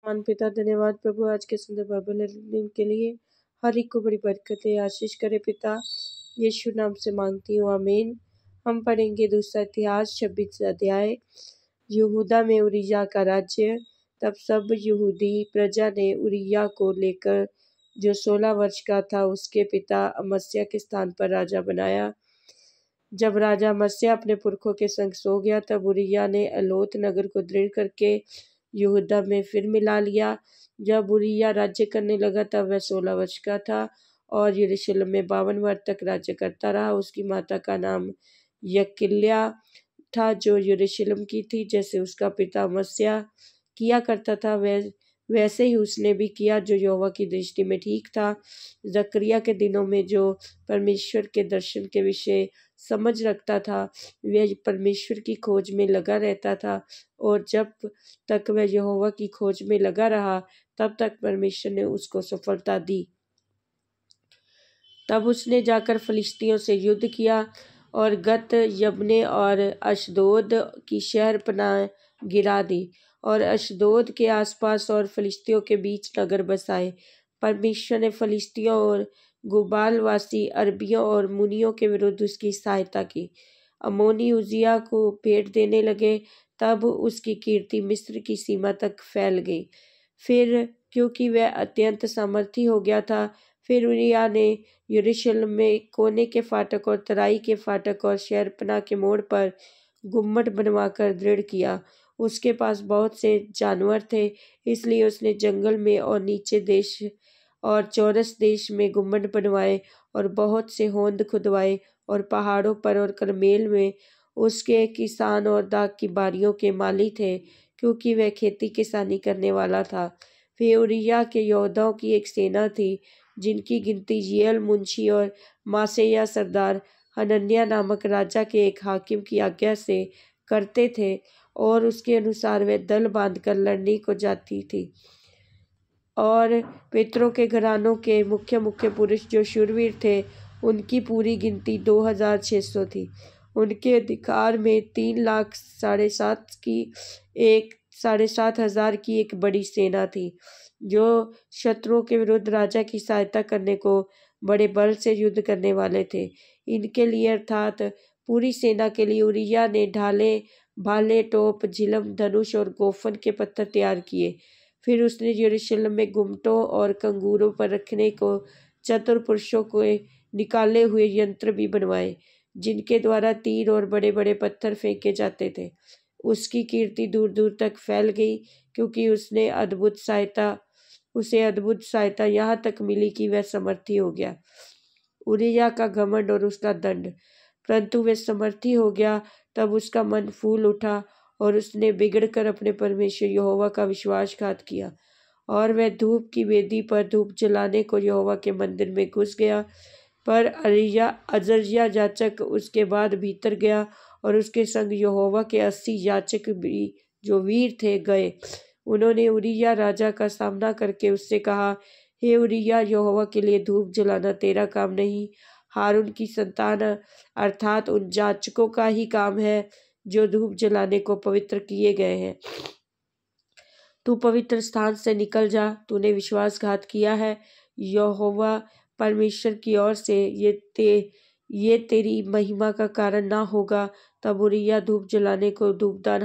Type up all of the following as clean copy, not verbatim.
मान पिता धन्यवाद प्रभु आज के सुंदर बाइबल दिन के लिए। हर एक को बड़ी बरकतें आशीष करे पिता, यीशु नाम से मांगती हूँ, आमीन। हम पढ़ेंगे दूसरा इतिहास 26 अध्याय। यहूदा में उरिय्याह का राज्य। तब सब यहूदी प्रजा ने उरिय्याह को लेकर, जो 16 वर्ष का था, उसके पिता अमस्याह के स्थान पर राजा बनाया। जब राजा अमस्याह अपने पुरखों के संग सो गया, तब उरिय्याह ने एलोत नगर को दृढ़ करके यहूदा में फिर मिला लिया। जब उरिय्याह राज्य करने लगा तब वह 16 वर्ष का था और यरूशलेम में 52 वर्ष तक राज्य करता रहा। उसकी माता का नाम यकिल्या था, जो यरूशलेम की थी। जैसे उसका पिता अमस्याह किया करता था वैसे ही उसने भी किया, जो यहोवा की दृष्टि में ठीक था। जकरिया के दिनों में जो परमेश्वर के दर्शन के विषय समझ रखता था, वह परमेश्वर की खोज में लगा रहता था, और जब तक वह यहोवा की खोज में लगा रहा तब तक परमेश्वर ने उसको सफलता दी। तब उसने जाकर फलिश्तियों से युद्ध किया और गत यब्ने और अशदोद की शहर पनाह गिरा दी, और अशदोद के आसपास और फलिश्तियों के बीच नगर बसाए। परमेश्वर ने फलिश्तियों और गुबालवासी अरबियों और मुनियों के विरुद्ध उसकी सहायता की। अमोनी उजिया को भेंट देने लगे, तब उसकी कीर्ति मिस्र की सीमा तक फैल गई। फिर क्योंकि वह अत्यंत सामर्थी हो गया था, फिर उरिय्याह ने यरूशलेम में कोने के फाटक और तराई के फाटक और शहरपनाह के मोड़ पर गुम्मट बनवाकर दृढ़ किया। उसके पास बहुत से जानवर थे, इसलिए उसने जंगल में और नीचे देश और चौरस देश में गुम्मट बनवाए और बहुत से होंद खुदवाए, और पहाड़ों पर और करमेल में उसके किसान और दाख की बारियों के माली थे, क्योंकि वह खेती किसानी करने वाला था। फिर उरिय्याह के योद्धाओं की एक सेना थी, जिनकी गिनती यिएल मुंशी और मासेयाह सरदार हनन्याह नामक राजा के एक हाकिम की आज्ञा से करते थे, और उसके अनुसार वह दल बांधकर लड़ने को जाती थी। और पितरों के घरानों के मुख्य मुख्य पुरुष जो शूरवीर थे, उनकी पूरी गिनती 2600 थी। उनके अधिकार में 3,7,500 की एक बड़ी सेना थी, जो शत्रुओं के विरुद्ध राजा की सहायता करने को बड़े बल से युद्ध करने वाले थे। इनके लिए अर्थात पूरी सेना के लिए उरिय्याह ने ढाले, भाले, टोप, झिलम, धनुष और गोफन के पत्थर तैयार किए। फिर उसने यरूशलेम में गुम्मटों और कंगूरों पर रखने को चतुर पुरुषों को निकाले हुए यंत्र भी बनवाए, जिनके द्वारा तीर और बड़े बड़े पत्थर फेंके जाते थे। उसकी कीर्ति दूर दूर तक फैल गई, क्योंकि उसे अद्भुत सहायता यहाँ तक मिली कि वह समर्थी हो गया। उरिय्याह का घमंड और उसका दंड। परंतु वह समर्थी हो गया, तब उसका मन फूल उठा और उसने बिगड़कर अपने परमेश्वर यहोवा का विश्वासघात किया, और वह धूप की वेदी पर धूप जलाने को यहोवा के मंदिर में घुस गया। पर अजर्याह याजक उसके बाद भीतर गया, और उसके संग यहोवा के 80 याजक भी जो वीर थे गए। उन्होंने उरिय्याह राजा का सामना करके उससे कहा, हे उरिय्याह, यहोवा के लिए धूप जलाना तेरा काम नहीं, हारून की संतान अर्थात उन याजकों का ही काम है, जो धूप जलाने को पवित्र किए गए हैं। तू पवित्र स्थान से निकल जा, तूने विश्वासघात किया है यहोवा परमेश्वर की ओर से, ये तेरी महिमा का कारण ना होगा। तब उरिय्याह धूप जलाने को धूपदान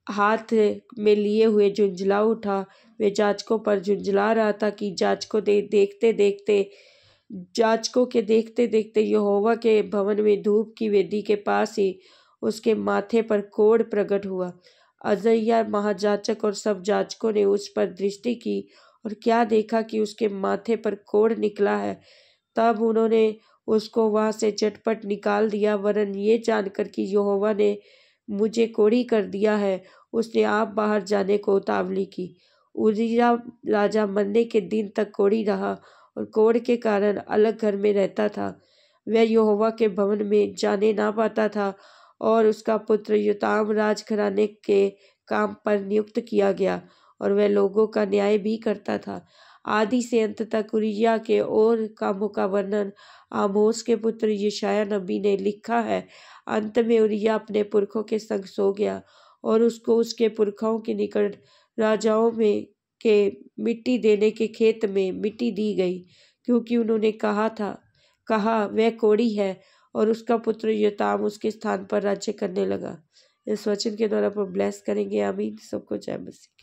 हाथ में लिए हुए झुंझला उठा। वे याजकों पर झुंझला रहा था कि याजकों के देखते देखते यहोवा के भवन में धूप की वेदी के पास ही उसके माथे पर कोढ़ प्रकट हुआ। अजर्याह महायाजक और सब याजकों ने उस पर दृष्टि की और क्या देखा कि उसके माथे पर कोढ़ निकला है। तब उन्होंने उसको वहां से झटपट निकाल दिया, वरन ये जानकर कि यहोवा ने मुझे कोढ़ी कर दिया है, उसने आप बाहर जाने को उतावली की। उरिय्याह राजा मरने के दिन तक कोढ़ी रहा और कोढ़ के कारण अलग घर में रहता था। वह यहोवा के भवन में जाने ना पाता था, और उसका पुत्र योताम राजघराने के काम पर नियुक्त किया गया, और वह लोगों का न्याय भी करता था। आदि से अंत तक उरिय्याह के और कामों का वर्णन आमोस के पुत्र यशायाह नबी ने लिखा है। अंत में उरिय्याह अपने पुरखों के संग सो गया, और उसको उसके पुरखाओं के निकट राजाओं में के मिट्टी देने के खेत में मिट्टी दी गई, क्योंकि उन्होंने कहा वह कोढ़ी है, और उसका पुत्र योताम उसके स्थान पर राज्य करने लगा। इस वचन के द्वारा पर ब्लेस करेंगे। आमीन। सबको जय मसीह।